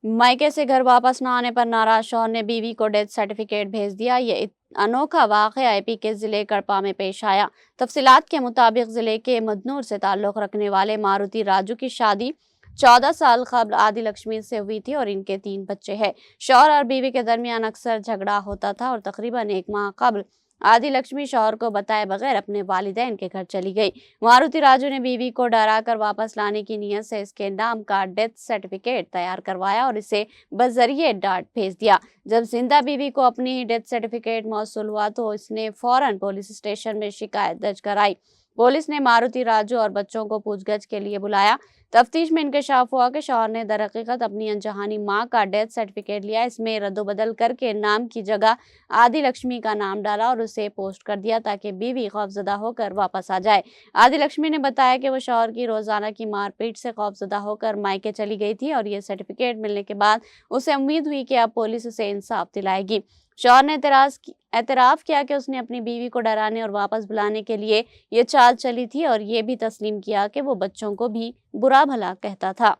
मायके से घर वापस न आने पर नाराज शौहर ने बीवी को डेथ सर्टिफिकेट भेज दिया। ये अनोखा वाक़या एपी के जिले कड़पा में पेश आया। तफसीलात के मुताबिक जिले के मदनूर से ताल्लुक़ रखने वाले मारुति राजू की शादी 14 साल कबल आदि लक्ष्मी से हुई थी और इनके 3 बच्चे हैं। शौहर और बीवी के दरमियान अक्सर झगड़ा होता था और तकरीबन 1 माह कबल आदि लक्ष्मी शौहर को बताए बगैर अपने वालिदैन के घर चली गई। मारुति राजू ने बीवी को डराकर वापस लाने की नीयत से इसके नाम का डेथ सर्टिफिकेट तैयार करवाया और इसे बजरिए डाक भेज दिया। जब जिंदा बीवी को अपनी डेथ सर्टिफिकेट मौसूल हुआ तो इसने फौरन पुलिस स्टेशन में शिकायत दर्ज कराई। पुलिस ने मारुति राजू और बच्चों को पूछगछ के लिए बुलाया। तफ्तीश में इंकशाफ हुआ कि शौहर ने दरहकीकत अपनी अनजहानी मां का डेथ सर्टिफिकेट लिया। इसमें रद्दोबदल करके नाम की जगह आदि लक्ष्मी का नाम डाला और उसे पोस्ट कर दिया ताकि बीवी खौफजदा होकर वापस आ जाए। आदि लक्ष्मी ने बताया कि वो शौहर की रोजाना की मारपीट से खौफजदा होकर मायके चली गई थी और ये सर्टिफिकेट मिलने के बाद उसे उम्मीद हुई कि अब पुलिस उसे इंसाफ दिलाएगी। शौहर ने एतराफ़ किया कि उसने अपनी बीवी को डराने और वापस बुलाने के लिए ये चाल चली थी और ये भी तस्लीम किया कि वो बच्चों को भी बुरा भला कहता था।